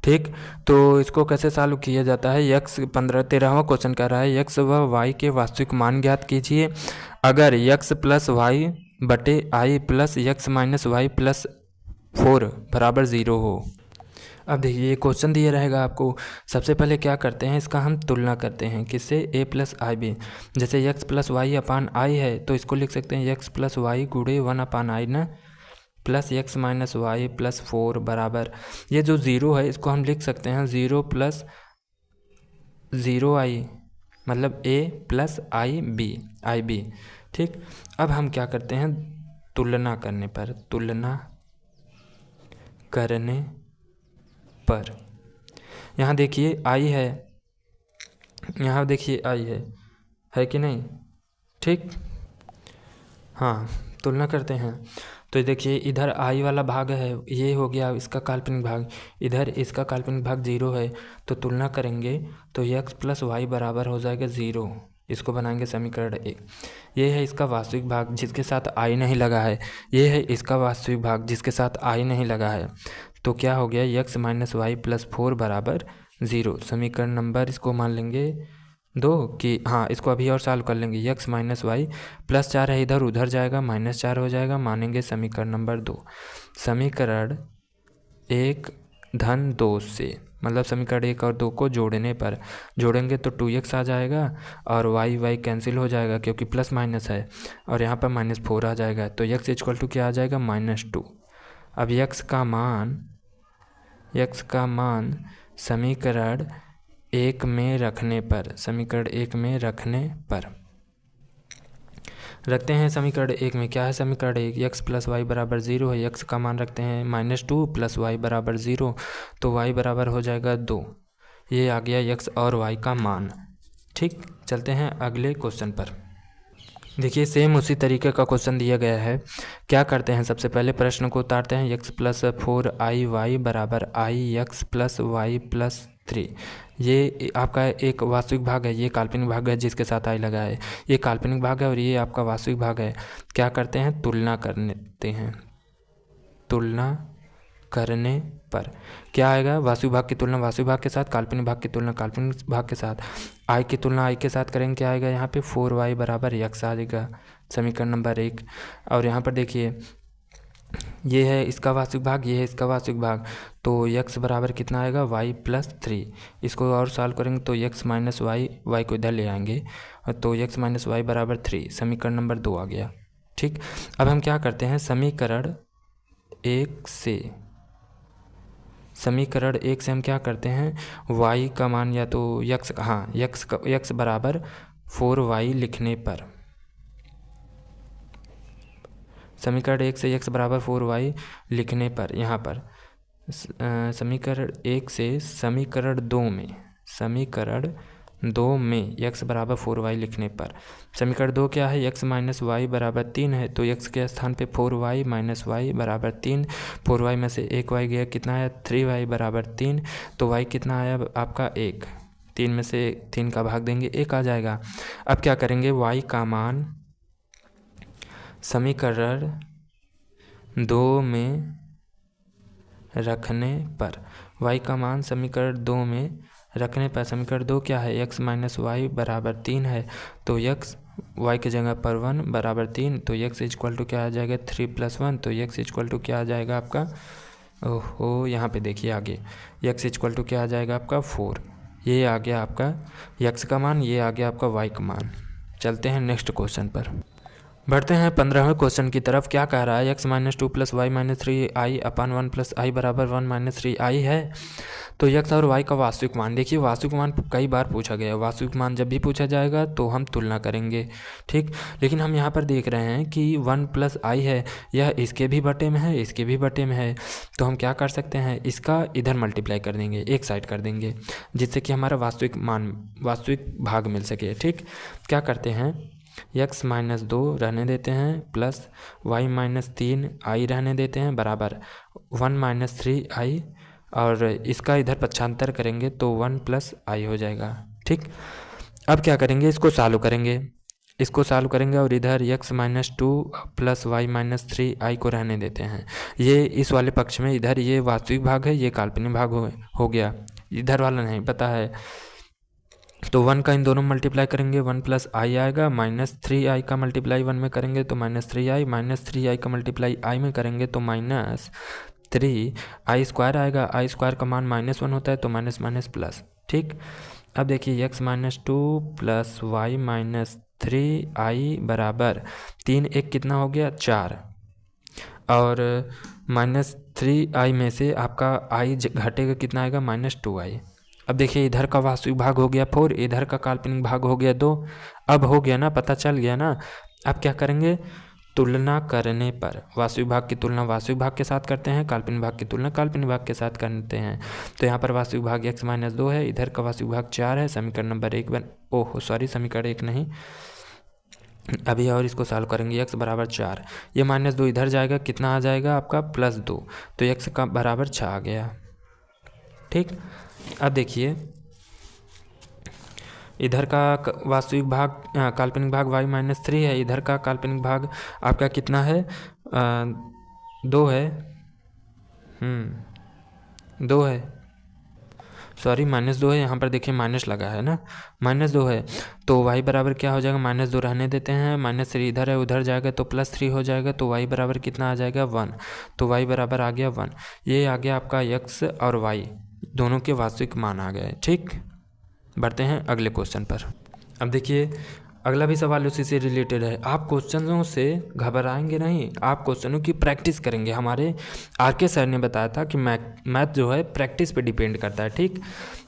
ठीक, तो इसको कैसे सॉल्व किया जाता है, यक्स 13वां क्वेश्चन कह रहा है, यक्स व वाई के वास्तविक मान ज्ञात कीजिए अगर यक्स प्लस वाई बटे I plus X minus Y plus 4 बराबर 0 हो। अब देखिए ये क्वेश्चन दिया रहेगा आपको, सबसे पहले क्या करते हैं, इसका हम तुलना करते हैं, किससे, a प्लस आई बी। जैसे यक्स प्लस वाई अपान आई है तो इसको लिख सकते हैं यक्स प्लस वाई गुणे 1 अपान आई ना, plus X minus Y plus 4 बराबर, ये जो 0 है इसको हम लिख सकते हैं 0 प्लस 0i मतलब a प्लस आई बी। ठीक, अब हम क्या करते हैं, तुलना करने पर यहाँ देखिए आई है, यहाँ देखिए आई है कि नहीं। ठीक, हाँ, तुलना करते हैं तो देखिए इधर आई वाला भाग है, ये हो गया इसका काल्पनिक भाग, इधर इसका काल्पनिक भाग 0 है, तो तुलना करेंगे तो यक्स प्लस वाई बराबर हो जाएगा 0। इसको बनाएंगे समीकरण 1। ये है इसका वास्तविक भाग जिसके साथ आई नहीं लगा है, ये है इसका वास्तविक भाग जिसके साथ आई नहीं लगा है, तो क्या हो गया, यक्स माइनस वाई प्लस 4 बराबर 0। समीकरण नंबर इसको मान लेंगे 2 कि हाँ, इसको अभी और सॉल्व कर लेंगे, यक्स माइनस वाई प्लस 4 है, इधर उधर जाएगा -4 हो जाएगा, मानेंगे समीकरण नंबर 2। समीकरण 1 - 2 से मतलब समीकरण 1 और 2 को जोड़ने पर, जोड़ेंगे तो 2x आ जाएगा और y कैंसिल हो जाएगा क्योंकि प्लस माइनस है, और यहाँ पर -4 आ जाएगा। तो x इक्वल टू क्या आ जाएगा, -2। अब x का मान समीकरण 1 में रखने पर, समीकरण 1 में रखने पर रखते हैं। समीकरण 1 में क्या है, समीकरण 1 x प्लस वाई बराबर 0 है। x का मान रखते हैं -2 प्लस वाई बराबर 0, तो y बराबर हो जाएगा 2। ये आ गया x और y का मान। ठीक, चलते हैं अगले क्वेश्चन पर। देखिए सेम उसी तरीके का क्वेश्चन दिया गया है। क्या करते हैं, सबसे पहले प्रश्न को उतारते हैं। x प्लस 4iy बराबर ix प्लस वाई प्लस 3। ये आपका एक वास्तविक भाग है, ये काल्पनिक भाग है जिसके साथ i लगा है। ये काल्पनिक भाग है और ये आपका वास्तविक भाग है। क्या करते हैं, तुलना करते हैं। तुलना करने पर क्या आएगा, वास्तविक भाग की तुलना वास्तविक भाग के साथ, काल्पनिक भाग की तुलना काल्पनिक भाग के साथ, i की तुलना i के साथ करेंगे। क्या आएगा यहाँ पे, 4y बराबर x आ जाएगा, समीकरण नंबर 1। और यहाँ पर देखिए ये है इसका वास्तविक भाग, ये है इसका वास्तविक भाग, तो x बराबर कितना आएगा, y प्लस 3। इसको और सॉल्व करेंगे तो x माइनस वाई, y को इधर ले आएंगे तो x माइनस वाई बराबर 3, समीकरण नंबर 2 आ गया। ठीक, अब हम क्या करते हैं, समीकरण 1 से हम क्या करते हैं, y का मान या तो x बराबर 4y लिखने पर, समीकरण 1 से x बराबर 4y लिखने पर, यहाँ पर समीकरण 1 से समीकरण 2 में x बराबर 4y लिखने पर, समीकरण 2 क्या है, x माइनस वाई बराबर 3 है, तो x के स्थान पे 4y माइनस वाई बराबर 3। 4y में से एक y गया, कितना आया, 3y बराबर 3, तो y कितना आया आपका 1। 3 में से 3 का भाग देंगे, 1 आ जाएगा। अब क्या करेंगे, y का मान समीकरण 2 में रखने पर, y का मान समीकरण 2 में रखने पर, समीकरण 2 क्या है, x माइनस वाई बराबर 3 है, तो x y की जगह पर 1 बराबर 3, तो x इक्वल टू क्या आ जाएगा, 3 + 1, तो x इक्वल टू क्या आ जाएगा आपका, ओहो यहाँ पे देखिए आगे, x इक्वल टू क्या आ जाएगा आपका 4। ये आ गया आपका x का मान, ये आ गया आपका y का मान। चलते हैं नेक्स्ट क्वेश्चन पर, बढ़ते हैं 15वें क्वेश्चन की तरफ। क्या कह रहा है, x minus 2 plus Y minus 3i upon 1 plus I बराबर 1 माइनस 3i है। तो x और y का वास्तविक मान, देखिए वास्तविक मान कई बार पूछा गया है, वास्तविक मान जब भी पूछा जाएगा तो हम तुलना करेंगे। ठीक, लेकिन हम यहाँ पर देख रहे हैं कि 1 प्लस आई है, यह इसके भी बटे में है, इसके भी बटे में है, तो हम क्या कर सकते हैं, इसका इधर मल्टीप्लाई कर देंगे, एक साइड कर देंगे, जिससे कि हमारा वास्तविक भाग मिल सके। ठीक, क्या करते हैं, x माइनस 2 रहने देते हैं प्लस y माइनस 3 आई रहने देते हैं बराबर 1 माइनस 3i, और इसका इधर पक्षांतर करेंगे तो 1 प्लस आई हो जाएगा। ठीक, अब क्या करेंगे, इसको सॉल्व करेंगे और इधर x minus 2 plus Y minus 3i को रहने देते हैं। ये इस वाले पक्ष में, इधर ये वास्तविक भाग है, ये काल्पनिक भाग हो गया, इधर वाला नहीं पता है, तो 1 का इन दोनों मल्टीप्लाई करेंगे, 1 प्लस आई आएगा, माइनस 3i का मल्टीप्लाई 1 में करेंगे तो माइनस 3i, माइनस 3i का मल्टीप्लाई i में करेंगे तो माइनस 3i स्क्वायर आएगा। i स्क्वायर का मान -1 होता है, तो माइनस माइनस प्लस। ठीक, अब देखिए x minus 2 plus Y minus 3i बराबर 3, एक कितना हो गया 4, और माइनस 3i में से आपका i घटेगा, कितना आएगा -2i। अब देखिए इधर का वास्तविक भाग हो गया 4, इधर का काल्पनिक भाग हो गया 2। अब हो गया ना, पता चल गया ना। अब क्या करेंगे, तुलना करने पर, वास्तविक भाग की तुलना वास्तविक भाग के साथ करते हैं, काल्पनिक भाग की तुलना काल्पनिक भाग के साथ करते हैं। तो यहाँ पर वास्तविक भाग x माइनस 2 है, इधर का वास्तविक भाग 4 है, समीकरण नंबर 1 समीकरण 1 नहीं, अभी और इसको सॉल्व करेंगे। x बराबर 4, ये -2 इधर जाएगा, कितना आ जाएगा आपका +2, तो x का बराबर 6 आ गया। ठीक, अब देखिए इधर का वास्तविक भाग काल्पनिक भाग y माइनस 3 है, इधर का काल्पनिक भाग आपका कितना है 2 है, 2 है, सॉरी -2 है, यहाँ पर देखिए माइनस लगा है ना, -2 है, तो y बराबर क्या हो जाएगा, -2 रहने देते हैं, -3 इधर है, उधर जाएगा तो +3 हो जाएगा, तो y बराबर कितना आ जाएगा 1, तो y बराबर आ गया 1। ये आ गया आपका x और y, दोनों के वास्तविक मान आ गए। ठीक, बढ़ते हैं अगले क्वेश्चन पर। अब देखिए अगला भी सवाल उसी से रिलेटेड है। आप क्वेश्चनों से घबराएंगे नहीं, आप क्वेश्चनों की प्रैक्टिस करेंगे। हमारे आर.के. सर ने बताया था कि मैथ जो है प्रैक्टिस पे डिपेंड करता है। ठीक,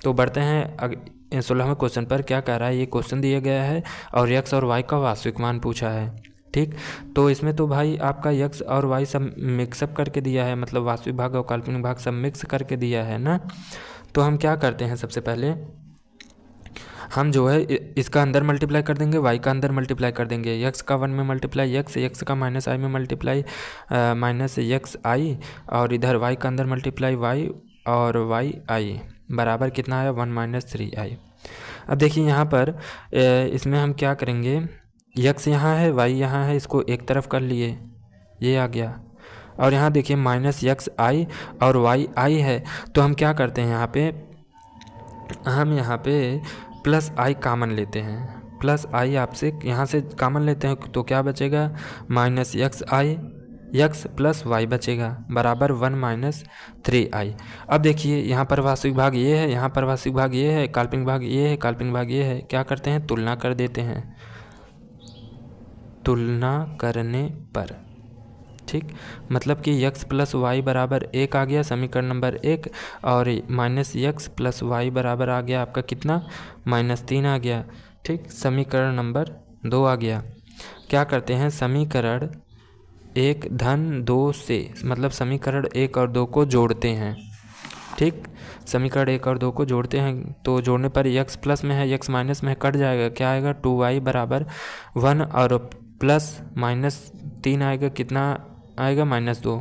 तो बढ़ते हैं 16वें क्वेश्चन पर। क्या कह रहा है, ये क्वेश्चन दिया गया है और x और y का वास्तविक मान पूछा है। ठीक, तो इसमें तो भाई आपका x और y सब मिक्सअप करके दिया है, मतलब वास्तविक भाग और काल्पनिक भाग सब मिक्स करके दिया है ना। तो हम क्या करते हैं, सबसे पहले हम जो है इसका अंदर मल्टीप्लाई कर देंगे, y का अंदर मल्टीप्लाई कर देंगे, x का 1 में मल्टीप्लाई x का माइनस i में मल्टीप्लाई माइनस एक्स आई, और इधर y का अंदर मल्टीप्लाई y और y i बराबर कितना आया 1 माइनस 3i। अब देखिए यहाँ पर इसमें हम क्या करेंगे, x यहाँ है y यहाँ है, इसको एक तरफ कर लिए, ये आ गया। और यहाँ देखिए माइनस एक्स आई और y i है, तो हम क्या करते हैं हम यहाँ पे प्लस i कॉमन लेते हैं, प्लस i आपसे यहाँ से कॉमन लेते हैं, तो क्या बचेगा माइनस एक्स आई x प्लस y बचेगा बराबर 1 माइनस 3i। अब देखिए यहाँ पर वास्तविक भाग ये है, यहाँ पर वास्तविक भाग ये है, काल्पनिक भाग ये है, काल्पनिक भाग ये है। क्या करते हैं, तुलना कर देते हैं, तुलना करने पर। ठीक, मतलब कि x प्लस वाई बराबर 1 आ गया समीकरण नंबर 1, और माइनस एक्स प्लस वाई बराबर आ गया आपका कितना -3 आ गया। ठीक, समीकरण नंबर 2 आ गया। क्या करते हैं, समीकरण 1 धन 2 से, मतलब समीकरण 1 और 2 को जोड़ते हैं। ठीक, समीकरण 1 और 2 को जोड़ते हैं, तो जोड़ने पर x प्लस में है x माइनस में कट जाएगा, क्या आएगा 2y बराबर 1, और प्लस -3 आएगा, कितना आएगा -2,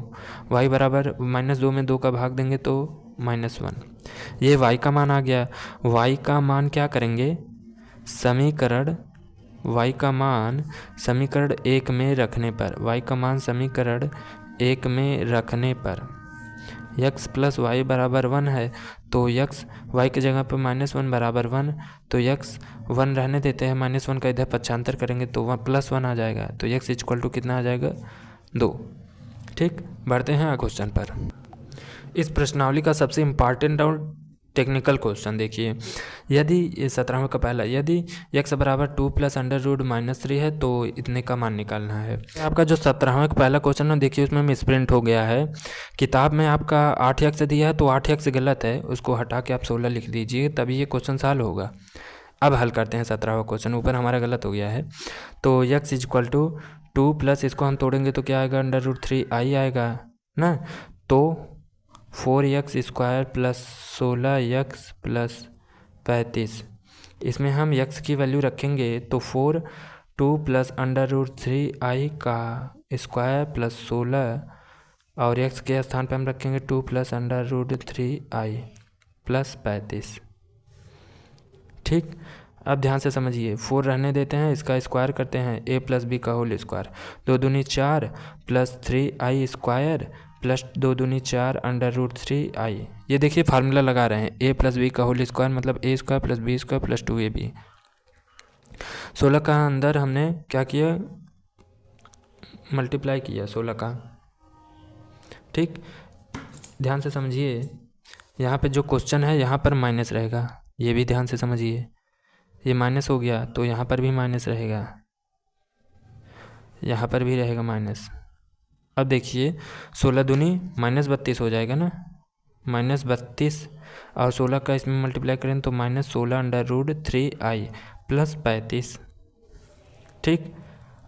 y बराबर -2 में 2 का भाग देंगे तो -1। ये y का मान आ गया। y का मान क्या करेंगे, समीकरण y का मान समीकरण 1 में रखने पर, y का मान समीकरण 1 में रखने पर x प्लस वाई बराबर 1 है, तो x y की जगह पर -1 बराबर 1, तो x 1 रहने देते हैं, -1 का इधर पक्षांतर करेंगे तो 1 + 1 आ जाएगा, तो x इक्वल टू कितना आ जाएगा 2। ठीक, बढ़ते हैं क्वेश्चन पर। इस प्रश्नावली का सबसे इम्पॉर्टेंट और टेक्निकल क्वेश्चन देखिए, यदि 17वें का पहला, यदि x बराबर 2 + √-3 है तो इतने का मान निकालना है। आपका जो 17वें का पहला क्वेश्चन है देखिए, उसमें मिसप्रिंट हो गया है। किताब में आपका 8x दिया है तो 8x गलत है, उसको हटा के आप 16 लिख दीजिए, तभी ये क्वेश्चन सॉल्व होगा। अब हल करते हैं 17वां क्वेश्चन, ऊपर हमारा गलत हो गया है। तो x इक्वल टू 2 प्लस इसको हम तोड़ेंगे तो क्या आएगा √3i आएगा ना, तो 4x² प्लस 16x प्लस 35, इसमें हम x की वैल्यू रखेंगे तो 2 प्लस √3i का स्क्वायर प्लस 16, और x के स्थान पर हम रखेंगे 2 प्लस √3i प्लस 35। ठीक, अब ध्यान से समझिए, 4 रहने देते हैं, इसका स्क्वायर करते हैं, a + b का होल स्क्वायर, 2 दूनी 4 प्लस 3i स्क्वायर प्लस 2 दूनी 4 √3i। ये देखिए फार्मूला लगा रहे हैं, a + b का होल स्क्वायर मतलब a² + b² प्लस 2ab। 16 का अंदर हमने क्या किया, मल्टीप्लाई किया 16 का। ठीक, ध्यान से समझिए, यहाँ पे जो क्वेश्चन है यहाँ पर माइनस रहेगा, ये भी ध्यान से समझिए, ये माइनस हो गया तो यहाँ पर भी माइनस रहेगा, यहाँ पर भी रहेगा माइनस। अब देखिए 16 दूनी -32 हो जाएगा ना, -32, और 16 का इसमें मल्टीप्लाई करें तो -16 √3i प्लस 35। ठीक,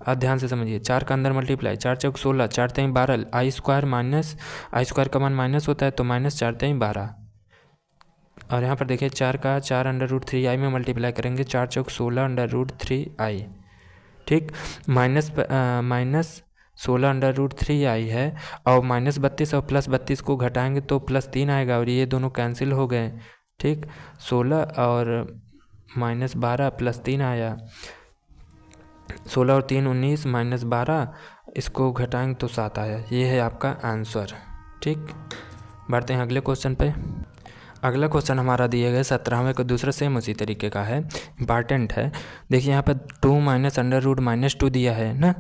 अब ध्यान से समझिए, 4 का अंदर मल्टीप्लाई, 4 चौक 16, 4 3 12, i² का मान माइनस होता है तो -4 3 12, और यहाँ पर देखिए 4 का 4 √3i में मल्टीप्लाई करेंगे, 4 चौक 16 √3i। ठीक, माइनस 16 √3i है, और -32 और प्लस 32 को घटाएंगे तो +3 आएगा, और ये दोनों कैंसिल हो गए। ठीक, 16 और -12 +3 आया, 16 और 3 19 -12, इसको घटाएंगे तो 7 आया। ये है आपका आंसर। ठीक, बढ़ते हैं अगले क्वेश्चन पे। अगला क्वेश्चन हमारा दिया गया 17वें को दूसरा सेम उसी तरीके का है, इम्पॉर्टेंट है। देखिए यहाँ पर 2 माइनस √-2 दिया है ना,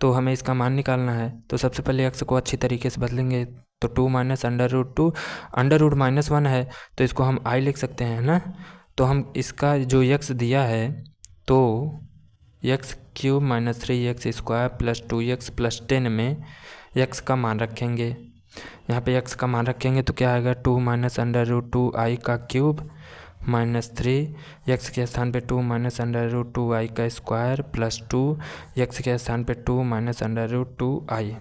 तो हमें इसका मान निकालना है। तो सबसे पहले x को अच्छी तरीके से बदलेंगे, तो 2 माइनस √2, √-1 है तो इसको हम i लिख सकते हैं ना। तो हम इसका जो x दिया है तो x³ - 3x² + 2x + 10 में x का मान रखेंगे। यहाँ पे x का मान रखेंगे तो क्या आएगा, 2 माइनस √2i का क्यूब -3 x के स्थान पे 2 माइनस √2i का स्क्वायर + 2 x के स्थान पे 2 माइनस √2i,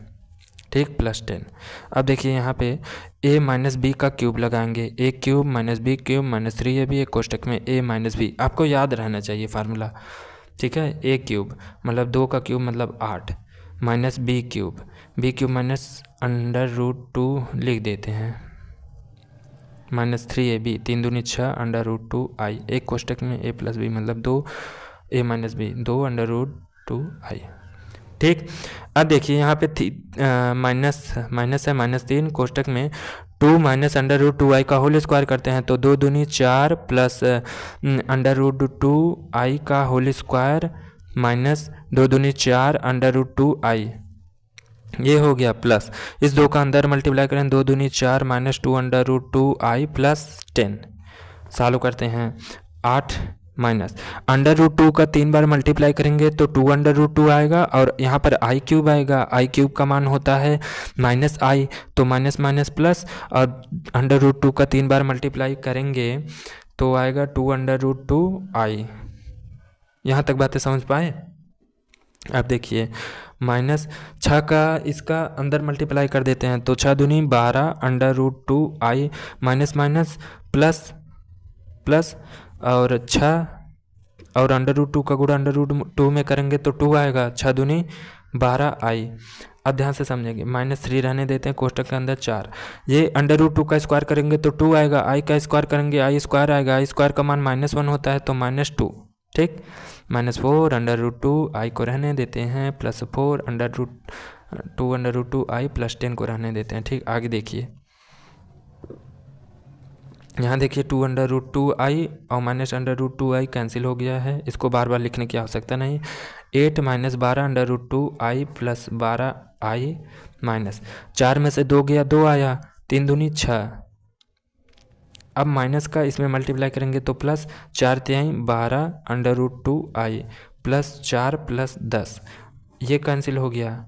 ठीक, + 10। अब देखिए यहाँ पे a - b का क्यूब लगाएंगे, a³ - b³ - 3ab एक कोष्टक में a - b, आपको याद रहना चाहिए फार्मूला, ठीक है। a³ मतलब 2 का क्यूब मतलब 8 माइनस b³ -√2 लिख देते हैं -3ab 3 दूनी 6 √2i एक कोष्टक में a + b मतलब 2 a - b 2 √2i, ठीक। अब देखिए यहाँ पे माइनस है -3 कोष्टक में 2 माइनस √2i का होल स्क्वायर करते हैं तो 2 दूनी 4 प्लस √2i का होल स्क्वायर माइनस 2 दूनी 4 √2i, ये हो गया प्लस, इस 2 का अंदर मल्टीप्लाई करें 2 दूनी 4 माइनस 2 √2i + 10, सॉल्व करते हैं 8 माइनस √2 का 3 बार मल्टीप्लाई करेंगे तो 2 √2 आएगा और यहाँ पर i³ आएगा, i³ का मान होता है -i तो माइनस माइनस प्लस, और √2 का 3 बार मल्टीप्लाई करेंगे तो आएगा 2 √2i। यहाँ तक बातें समझ पाए। अब देखिए -6 का इसका अंदर मल्टीप्लाई कर देते हैं तो 6 दूनी 12 √2i minus minus plus plus और 6 और √2 का गुणा √2 में करेंगे तो 2 आएगा, 6 दूनी 12i। अब ध्यान से समझेंगे, -3 रहने देते हैं कोष्टक के अंदर 4, ये √2 का स्क्वायर करेंगे तो 2 आएगा, i का स्क्वायर करेंगे i² आएगा, i² का मान -1 होता है तो -2, ठीक। -4 √2i को रहने देते हैं +4 √2i + 10 को रहने देते हैं, ठीक। आगे देखिए, यहाँ देखिए 2 √2i और -√2i कैंसिल हो गया है, इसको बार बार लिखने की आवश्यकता नहीं। 8 - 12 √2i + 12i माइनस 4 में से 2 गया 2 आया, 3 दूनी 6, अब माइनस का इसमें मल्टीप्लाई करेंगे तो प्लस 4 तिहाई 12 √2i + 4 + 10, ये कैंसिल हो गया,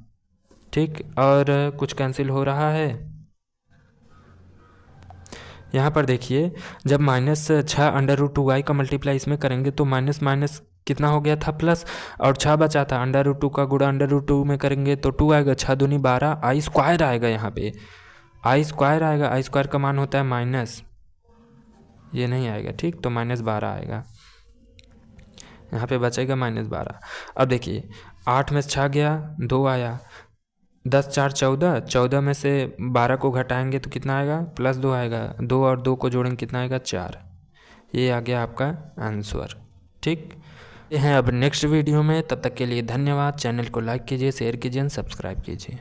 ठीक। और कुछ कैंसिल हो रहा है यहाँ पर देखिए, जब -6 √2i का मल्टीप्लाई इसमें करेंगे तो माइनस माइनस कितना हो गया था प्लस, और 6 बचा था, √2 का गुणा √2 में करेंगे तो 2 आएगा, 6 दूनी 12 i² आएगा, यहाँ पे i² आएगा, i² का मान होता है माइनस, ये नहीं आएगा, ठीक, तो -12 आएगा, यहाँ पे बचेगा -12। अब देखिए 8 में से 6 गया 2 आया, 10 4 14, 14 में से 12 को घटाएंगे तो कितना आएगा, +2 आएगा, 2 और 2 को जोड़ेंगे कितना आएगा 4, ये आ गया आपका आंसर, ठीक। ये हैं अब नेक्स्ट वीडियो में, तब तक के लिए धन्यवाद। चैनल को लाइक कीजिए, शेयर कीजिए, सब्सक्राइब कीजिए।